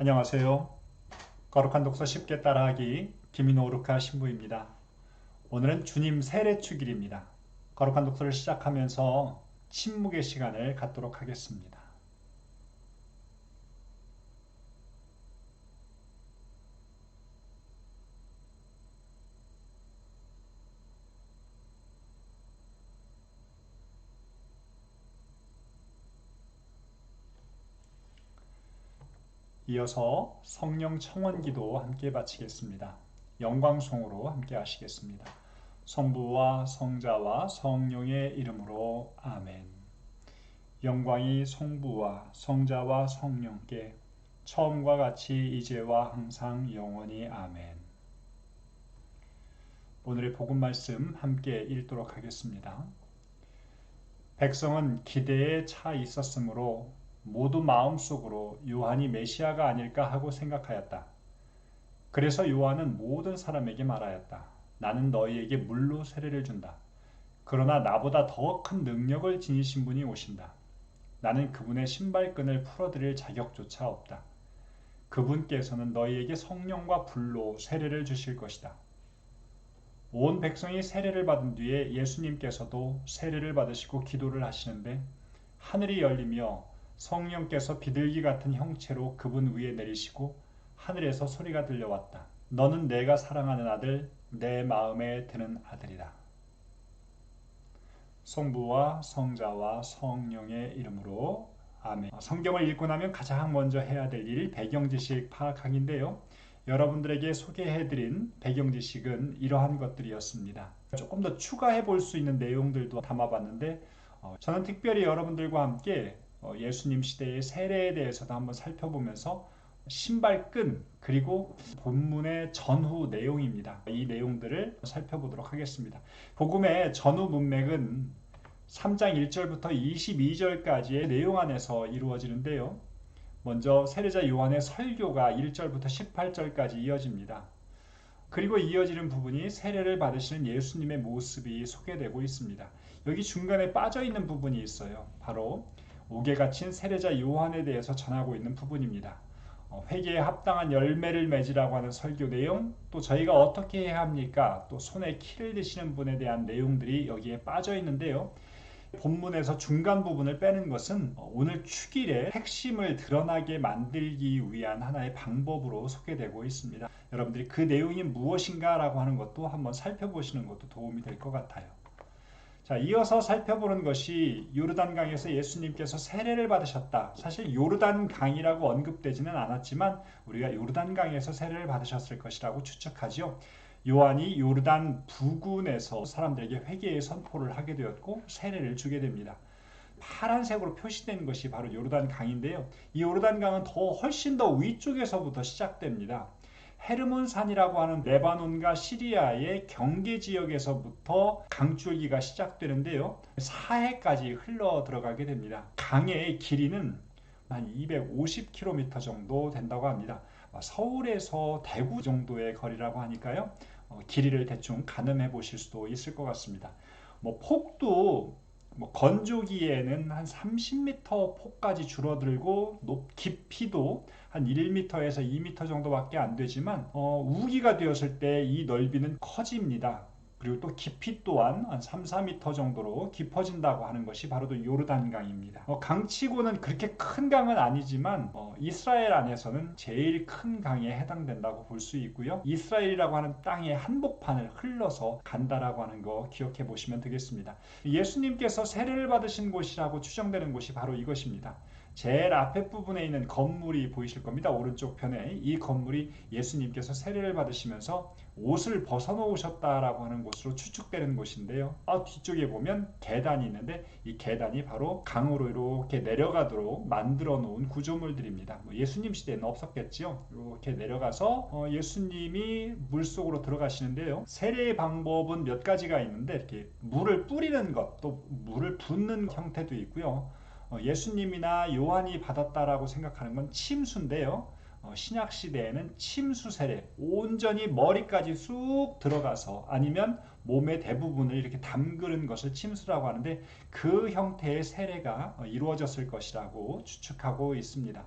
안녕하세요. 거룩한 독서 쉽게 따라하기 김인호 오르카 신부입니다. 오늘은 주님 세례축일입니다. 거룩한 독서를 시작하면서 침묵의 시간을 갖도록 하겠습니다. 이어서 성령 청원기도 함께 바치겠습니다. 영광송으로 함께 하시겠습니다. 성부와 성자와 성령의 이름으로 아멘. 영광이 성부와 성자와 성령께 처음과 같이 이제와 항상 영원히 아멘. 오늘의 복음 말씀 함께 읽도록 하겠습니다. 백성은 기대에 차 있었으므로 모두 마음속으로 요한이 메시아가 아닐까 하고 생각하였다. 그래서 요한은 모든 사람에게 말하였다. 나는 너희에게 물로 세례를 준다. 그러나 나보다 더 큰 능력을 지니신 분이 오신다. 나는 그분의 신발끈을 풀어드릴 자격조차 없다. 그분께서는 너희에게 성령과 불로 세례를 주실 것이다. 온 백성이 세례를 받은 뒤에 예수님께서도 세례를 받으시고 기도를 하시는데 하늘이 열리며 성령께서 비둘기 같은 형체로 그분 위에 내리시고 하늘에서 소리가 들려왔다. 너는 내가 사랑하는 아들, 내 마음에 드는 아들이다. 성부와 성자와 성령의 이름으로 아멘. 성경을 읽고 나면 가장 먼저 해야 될 일 배경 지식 파악하기인데요. 여러분들에게 소개해드린 배경 지식은 이러한 것들이었습니다. 조금 더 추가해 볼 수 있는 내용들도 담아봤는데 저는 특별히 여러분들과 함께 예수님 시대의 세례에 대해서도 한번 살펴보면서 신발끈 그리고 본문의 전후 내용입니다. 이 내용들을 살펴보도록 하겠습니다. 복음의 전후 문맥은 3장 1절부터 22절까지의 내용 안에서 이루어지는데요. 먼저 세례자 요한의 설교가 1절부터 18절까지 이어집니다. 그리고 이어지는 부분이 세례를 받으시는 예수님의 모습이 소개되고 있습니다. 여기 중간에 빠져있는 부분이 있어요. 바로 옥에 갇힌 세례자 요한에 대해서 전하고 있는 부분입니다. 회개에 합당한 열매를 맺으라고 하는 설교 내용, 또 저희가 어떻게 해야 합니까? 또 손에 키를 드시는 분에 대한 내용들이 여기에 빠져 있는데요. 본문에서 중간 부분을 빼는 것은 오늘 축일의 핵심을 드러나게 만들기 위한 하나의 방법으로 소개되고 있습니다. 여러분들이 그 내용이 무엇인가 라고 하는 것도 한번 살펴보시는 것도 도움이 될 것 같아요. 자, 이어서 살펴보는 것이 요르단강에서 예수님께서 세례를 받으셨다. 사실 요르단강이라고 언급되지는 않았지만 우리가 요르단강에서 세례를 받으셨을 것이라고 추측하죠. 요한이 요르단 부근에서 사람들에게 회개의 선포를 하게 되었고 세례를 주게 됩니다. 파란색으로 표시된 것이 바로 요르단강인데요. 이 요르단강은 훨씬 더 위쪽에서부터 시작됩니다. 헤르몬산이라고 하는 레바논과 시리아의 경계 지역에서부터 강줄기가 시작되는데요. 사해까지 흘러 들어가게 됩니다. 강의 길이는 한 250km 정도 된다고 합니다. 서울에서 대구 정도의 거리라고 하니까요. 길이를 대충 가늠해 보실 수도 있을 것 같습니다. 폭도 건조기에는 한 30m 폭까지 줄어들고 깊이도 한 1m에서 2m 정도밖에 안 되지만 우기가 되었을 때 이 넓이는 커집니다. 그리고 또 깊이 또한 한 3, 4m 정도로 깊어진다고 하는 것이 바로 요르단강입니다. 강치고는 그렇게 큰 강은 아니지만 이스라엘 안에서는 제일 큰 강에 해당된다고 볼 수 있고요. 이스라엘이라고 하는 땅의 한복판을 흘러서 간다라고 하는 거 기억해 보시면 되겠습니다. 예수님께서 세례를 받으신 곳이라고 추정되는 곳이 바로 이것입니다. 제일 앞에 부분에 있는 건물이 보이실 겁니다. 오른쪽 편에 이 건물이 예수님께서 세례를 받으시면서 옷을 벗어놓으셨다라고 하는 곳으로 추측되는 곳인데요. 뒤쪽에 보면 계단이 있는데 이 계단이 바로 강으로 이렇게 내려가도록 만들어 놓은 구조물들입니다. 예수님 시대에는 없었겠지요. 이렇게 내려가서 예수님이 물속으로 들어가시는데요. 세례의 방법은 몇 가지가 있는데 이렇게 물을 뿌리는 것, 또 물을 붓는 형태도 있고요. 예수님이나 요한이 받았다라고 생각하는 건 침수인데요. 신약 시대에는 침수 세례, 온전히 머리까지 쑥 들어가서 아니면 몸의 대부분을 이렇게 담그는 것을 침수라고 하는데 그 형태의 세례가 이루어졌을 것이라고 추측하고 있습니다.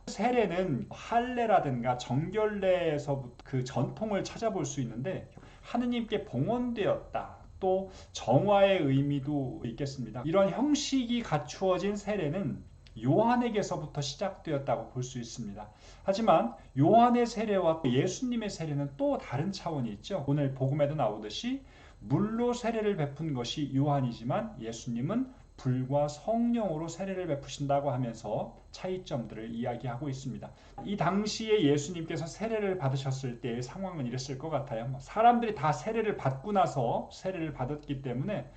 세례는 할례라든가 정결례에서부터 그 전통을 찾아볼 수 있는데 하느님께 봉헌되었다. 또 정화의 의미도 있겠습니다. 이런 형식이 갖추어진 세례는 요한에게서부터 시작되었다고 볼 수 있습니다. 하지만 요한의 세례와 예수님의 세례는 또 다른 차원이 있죠. 오늘 복음에도 나오듯이 물로 세례를 베푼 것이 요한이지만 예수님은 불과 성령으로 세례를 베푸신다고 하면서 차이점들을 이야기하고 있습니다. 이 당시에 예수님께서 세례를 받으셨을 때의 상황은 이랬을 것 같아요. 사람들이 다 세례를 받고 나서 세례를 받았기 때문에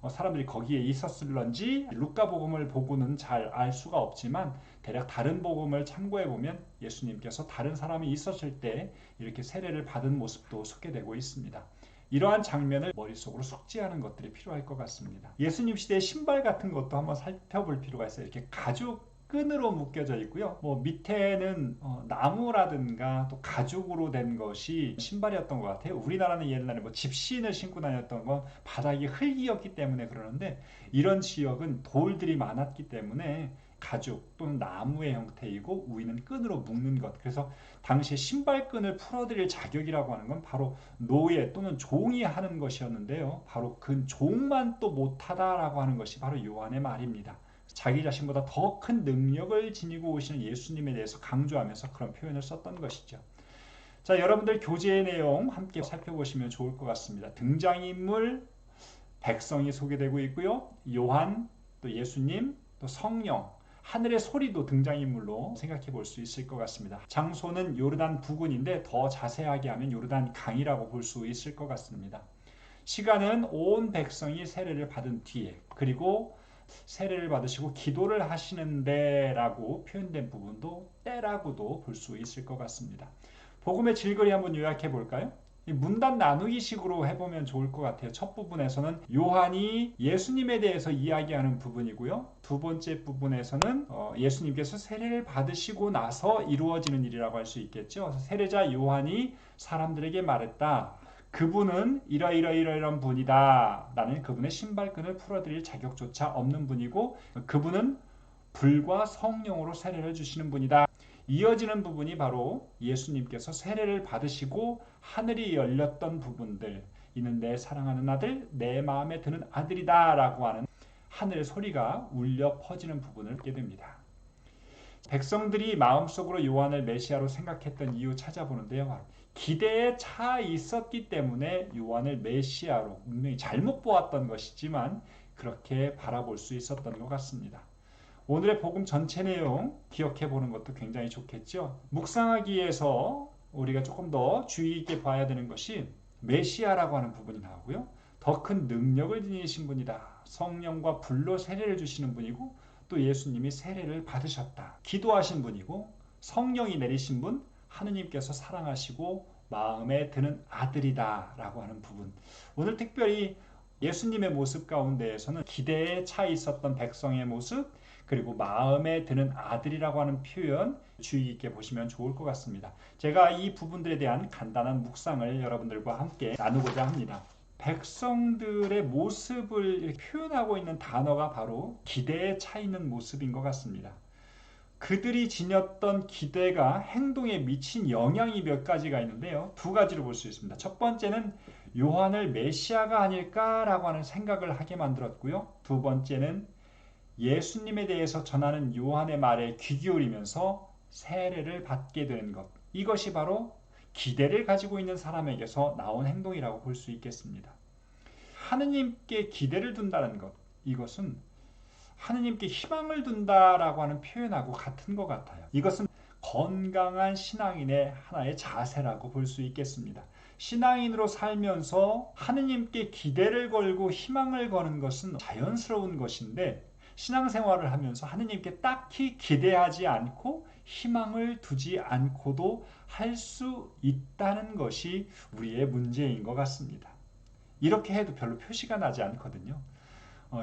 사람들이 거기에 있었을런지 루카복음을 보고는 잘 알 수가 없지만 대략 다른 복음을 참고해 보면 예수님께서 다른 사람이 있었을 때 이렇게 세례를 받은 모습도 소개되고 있습니다. 이러한 장면을 머릿속으로 숙지하는 것들이 필요할 것 같습니다. 예수님 시대의 신발 같은 것도 한번 살펴볼 필요가 있어요. 이렇게 가죽 끈으로 묶여져 있고요. 밑에는 나무라든가 또 가죽으로 된 것이 신발이었던 것 같아요. 우리나라는 옛날에 집신을 신고 다녔던 건 바닥이 흙이었기 때문에 그러는데 이런 지역은 돌들이 많았기 때문에 가죽 또는 나무의 형태이고 위는 끈으로 묶는 것. 그래서 당시에 신발끈을 풀어드릴 자격이라고 하는 건 바로 노예 또는 종이 하는 것이었는데요. 바로 그 종만 또 못하다라고 하는 것이 바로 요한의 말입니다. 자기 자신보다 더 큰 능력을 지니고 오시는 예수님에 대해서 강조하면서 그런 표현을 썼던 것이죠. 자, 여러분들 교재의 내용 함께 살펴보시면 좋을 것 같습니다. 등장인물, 백성이 소개되고 있고요. 요한, 또 예수님, 또 성령, 하늘의 소리도 등장인물로 생각해 볼 수 있을 것 같습니다. 장소는 요르단 부근인데 더 자세하게 하면 요르단 강이라고 볼 수 있을 것 같습니다. 시간은 온 백성이 세례를 받은 뒤에, 그리고 세례를 받으시고 기도를 하시는데 라고 표현된 부분도 때라고도 볼 수 있을 것 같습니다. 복음의 질거리 한번 요약해 볼까요? 문단 나누기 식으로 해보면 좋을 것 같아요. 첫 부분에서는 요한이 예수님에 대해서 이야기하는 부분이고요. 두 번째 부분에서는 예수님께서 세례를 받으시고 나서 이루어지는 일이라고 할 수 있겠죠. 세례자 요한이 사람들에게 말했다. 그분은 이러이러이러이런 분이다. 나는 그분의 신발끈을 풀어드릴 자격조차 없는 분이고 그분은 불과 성령으로 세례를 주시는 분이다. 이어지는 부분이 바로 예수님께서 세례를 받으시고 하늘이 열렸던 부분들, 이는 내 사랑하는 아들, 내 마음에 드는 아들이다 라고 하는 하늘의 소리가 울려 퍼지는 부분을 보게 됩니다. 백성들이 마음속으로 요한을 메시아로 생각했던 이유 찾아보는데요. 기대에 차 있었기 때문에 요한을 메시아로 분명히 잘못 보았던 것이지만 그렇게 바라볼 수 있었던 것 같습니다. 오늘의 복음 전체 내용 기억해 보는 것도 굉장히 좋겠죠. 묵상하기에서 우리가 조금 더 주의 있게 봐야 되는 것이 메시아라고 하는 부분이 나오고요. 더 큰 능력을 지니신 분이다. 성령과 불로 세례를 주시는 분이고 또 예수님이 세례를 받으셨다. 기도하신 분이고 성령이 내리신 분, 하느님께서 사랑하시고 마음에 드는 아들이다 라고 하는 부분. 오늘 특별히 예수님의 모습 가운데에서는 기대에 차 있었던 백성의 모습, 그리고 마음에 드는 아들이라고 하는 표현 주의 깊게 보시면 좋을 것 같습니다. 제가 이 부분들에 대한 간단한 묵상을 여러분들과 함께 나누고자 합니다. 백성들의 모습을 표현하고 있는 단어가 바로 기대에 차 있는 모습인 것 같습니다. 그들이 지녔던 기대가 행동에 미친 영향이 몇 가지가 있는데요. 두 가지로 볼 수 있습니다. 첫 번째는 요한을 메시아가 아닐까라고 하는 생각을 하게 만들었고요. 두 번째는 예수님에 대해서 전하는 요한의 말에 귀 기울이면서 세례를 받게 되는 것. 이것이 바로 기대를 가지고 있는 사람에게서 나온 행동이라고 볼 수 있겠습니다. 하느님께 기대를 둔다는 것. 이것은 하느님께 희망을 둔다라고 하는 표현하고 같은 것 같아요. 이것은 건강한 신앙인의 하나의 자세라고 볼 수 있겠습니다. 신앙인으로 살면서 하느님께 기대를 걸고 희망을 거는 것은 자연스러운 것인데 신앙생활을 하면서 하느님께 딱히 기대하지 않고 희망을 두지 않고도 할 수 있다는 것이 우리의 문제인 것 같습니다. 이렇게 해도 별로 표시가 나지 않거든요.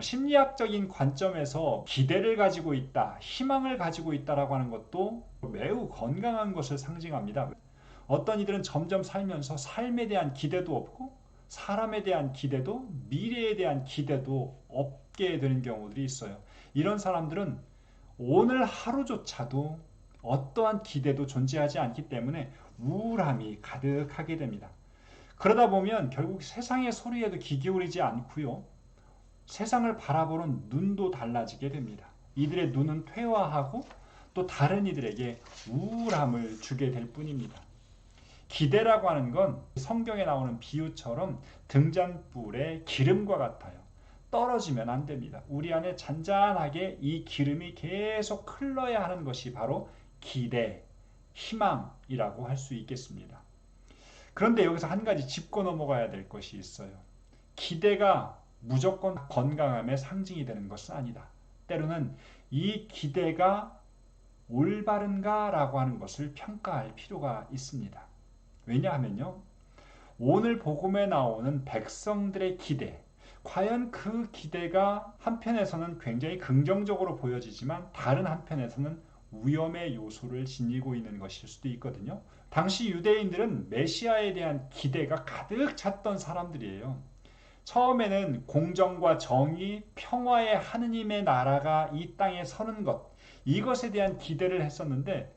심리학적인 관점에서 기대를 가지고 있다, 희망을 가지고 있다라고 하는 것도 매우 건강한 것을 상징합니다. 어떤 이들은 점점 살면서 삶에 대한 기대도 없고 사람에 대한 기대도 미래에 대한 기대도 없게 되는 경우들이 있어요. 이런 사람들은 오늘 하루조차도 어떠한 기대도 존재하지 않기 때문에 우울함이 가득하게 됩니다. 그러다 보면 결국 세상의 소리에도 귀 기울이지 않고요. 세상을 바라보는 눈도 달라지게 됩니다. 이들의 눈은 퇴화하고 또 다른 이들에게 우울함을 주게 될 뿐입니다. 기대라고 하는 건 성경에 나오는 비유처럼 등잔불의 기름과 같아요. 떨어지면 안 됩니다. 우리 안에 잔잔하게 이 기름이 계속 흘러야 하는 것이 바로 기대, 희망이라고 할 수 있겠습니다. 그런데 여기서 한 가지 짚고 넘어가야 될 것이 있어요. 기대가 무조건 건강함의 상징이 되는 것은 아니다. 때로는 이 기대가 올바른가 라고 하는 것을 평가할 필요가 있습니다. 왜냐하면요, 오늘 복음에 나오는 백성들의 기대, 과연 그 기대가 한편에서는 굉장히 긍정적으로 보여지지만 다른 한편에서는 위험의 요소를 지니고 있는 것일 수도 있거든요. 당시 유대인들은 메시아에 대한 기대가 가득 찼던 사람들이에요. 처음에는 공정과 정의, 평화의 하느님의 나라가 이 땅에 서는 것, 이것에 대한 기대를 했었는데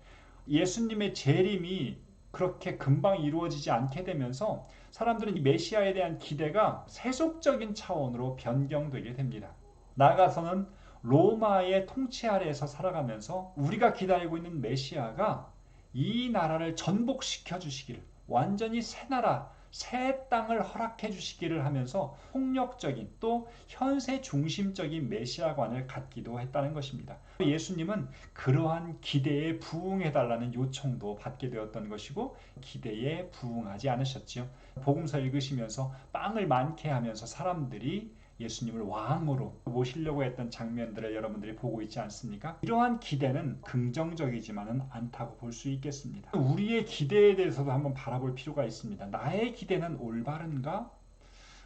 예수님의 재림이 그렇게 금방 이루어지지 않게 되면서 사람들은 이 메시아에 대한 기대가 세속적인 차원으로 변경되게 됩니다. 나아가서는 로마의 통치 아래에서 살아가면서 우리가 기다리고 있는 메시아가 이 나라를 전복시켜 주시기를, 완전히 새 나라, 새 땅을 허락해 주시기를 하면서 폭력적인 또 현세 중심적인 메시아관을 갖기도 했다는 것입니다. 예수님은 그러한 기대에 부응해달라는 요청도 받게 되었던 것이고 기대에 부응하지 않으셨지요. 복음서 읽으시면서 빵을 많게 하면서 사람들이 예수님을 왕으로 모시려고 했던 장면들을 여러분들이 보고 있지 않습니까? 이러한 기대는 긍정적이지만은 않다고 볼 수 있겠습니다. 우리의 기대에 대해서도 한번 바라볼 필요가 있습니다. 나의 기대는 올바른가?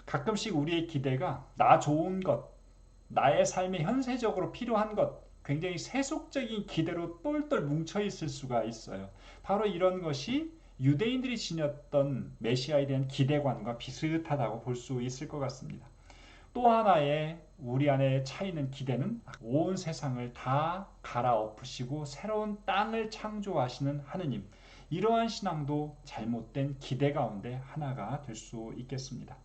가끔씩 우리의 기대가 나 좋은 것, 나의 삶에 현세적으로 필요한 것, 굉장히 세속적인 기대로 똘똘 뭉쳐 있을 수가 있어요. 바로 이런 것이 유대인들이 지녔던 메시아에 대한 기대관과 비슷하다고 볼 수 있을 것 같습니다. 또 하나의 우리 안에 차이는 기대는 온 세상을 다 갈아엎으시고 새로운 땅을 창조하시는 하느님, 이러한 신앙도 잘못된 기대 가운데 하나가 될 수 있겠습니다.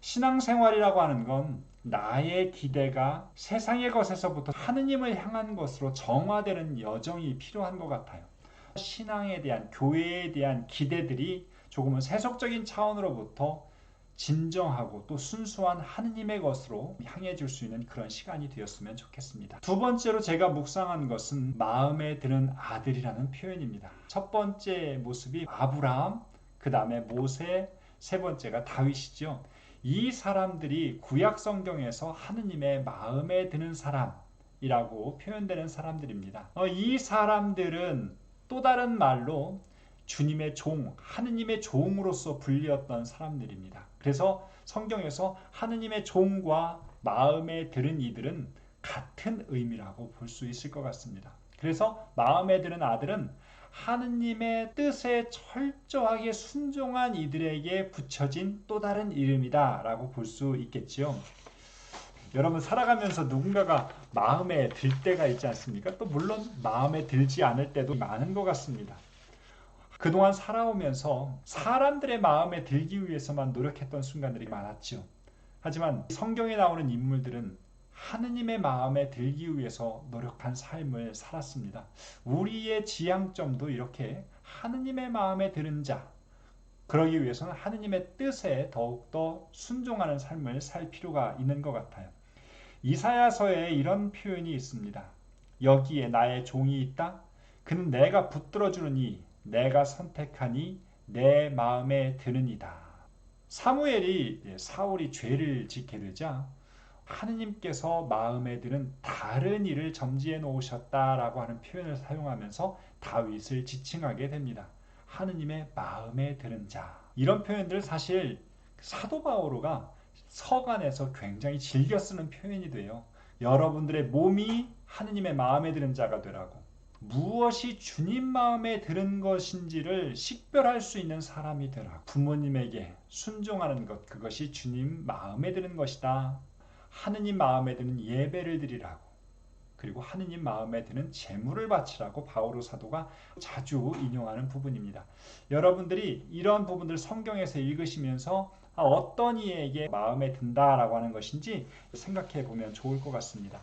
신앙생활이라고 하는 건 나의 기대가 세상의 것에서부터 하느님을 향한 것으로 정화되는 여정이 필요한 것 같아요. 신앙에 대한, 교회에 대한 기대들이 조금은 세속적인 차원으로부터 진정하고 또 순수한 하느님의 것으로 향해질 수 있는 그런 시간이 되었으면 좋겠습니다. 두 번째로 제가 묵상한 것은 마음에 드는 아들이라는 표현입니다. 첫 번째 모습이 아브라함, 그 다음에 모세, 세 번째가 다윗이죠. 이 사람들이 구약 성경에서 하느님의 마음에 드는 사람이라고 표현되는 사람들입니다. 이 사람들은 또 다른 말로 주님의 종, 하느님의 종으로서 불리었던 사람들입니다. 그래서 성경에서 하느님의 종과 마음에 드는 이들은 같은 의미라고 볼 수 있을 것 같습니다. 그래서 마음에 드는 아들은 하느님의 뜻에 철저하게 순종한 이들에게 붙여진 또 다른 이름이다 라고 볼 수 있겠죠. 여러분 살아가면서 누군가가 마음에 들 때가 있지 않습니까? 또 물론 마음에 들지 않을 때도 많은 것 같습니다. 그동안 살아오면서 사람들의 마음에 들기 위해서만 노력했던 순간들이 많았죠. 하지만 성경에 나오는 인물들은 하느님의 마음에 들기 위해서 노력한 삶을 살았습니다. 우리의 지향점도 이렇게 하느님의 마음에 드는 자, 그러기 위해서는 하느님의 뜻에 더욱더 순종하는 삶을 살 필요가 있는 것 같아요. 이사야서에 이런 표현이 있습니다. 여기에 나의 종이 있다. 그는 내가 붙들어주느니 내가 선택하니 내 마음에 드느니다. 사무엘이 사울이 죄를 짓게 되자 하느님께서 마음에 드는 다른 일을 점지해 놓으셨다라고 하는 표현을 사용하면서 다윗을 지칭하게 됩니다. 하느님의 마음에 드는 자. 이런 표현들을 사실 사도 바오로가 서간에서 굉장히 즐겨 쓰는 표현이 돼요. 여러분들의 몸이 하느님의 마음에 드는 자가 되라고. 무엇이 주님 마음에 드는 것인지를 식별할 수 있는 사람이 되라. 부모님에게 순종하는 것, 그것이 주님 마음에 드는 것이다. 하느님 마음에 드는 예배를 드리라고. 그리고 하느님 마음에 드는 재물을 바치라고 바오로 사도가 자주 인용하는 부분입니다. 여러분들이 이런 부분들 성경에서 읽으시면서 어떤 이에게 마음에 든다라고 하는 것인지 생각해 보면 좋을 것 같습니다.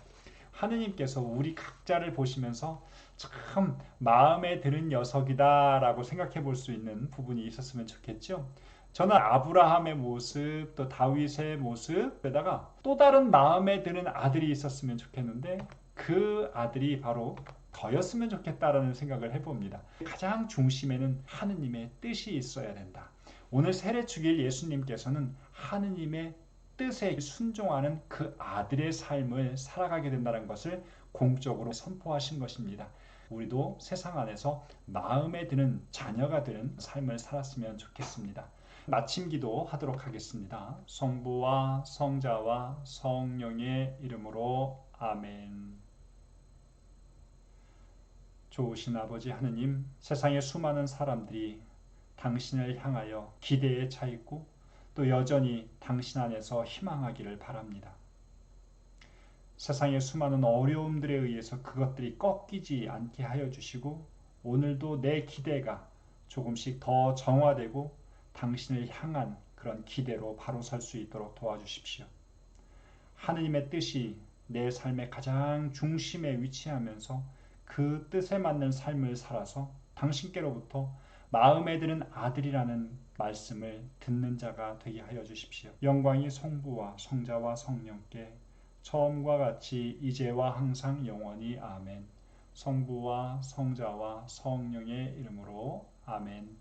하느님께서 우리 각자를 보시면서 참 마음에 드는 녀석이다라고 생각해 볼 수 있는 부분이 있었으면 좋겠죠. 저는 아브라함의 모습, 또 다윗의 모습에다가 또 다른 마음에 드는 아들이 있었으면 좋겠는데 그 아들이 바로 저였으면 좋겠다라는 생각을 해봅니다. 가장 중심에는 하느님의 뜻이 있어야 된다. 오늘 세례 주일 예수님께서는 하느님의 뜻에 순종하는 그 아들의 삶을 살아가게 된다는 것을 공적으로 선포하신 것입니다. 우리도 세상 안에서 마음에 드는 자녀가 되는 삶을 살았으면 좋겠습니다. 마침 기도 하도록 하겠습니다. 성부와 성자와 성령의 이름으로 아멘. 좋으신 아버지 하느님, 세상의 수많은 사람들이 당신을 향하여 기대에 차 있고 또 여전히 당신 안에서 희망하기를 바랍니다. 세상의 수많은 어려움들에 의해서 그것들이 꺾이지 않게 하여 주시고 오늘도 내 기대가 조금씩 더 정화되고 당신을 향한 그런 기대로 바로 설 수 있도록 도와주십시오. 하느님의 뜻이 내 삶의 가장 중심에 위치하면서 그 뜻에 맞는 삶을 살아서 당신께로부터 마음에 드는 아들이라는 말씀을 듣는 자가 되게 하여 주십시오. 영광이 성부와 성자와 성령께 처음과 같이 이제와 항상 영원히 아멘. 성부와 성자와 성령의 이름으로 아멘.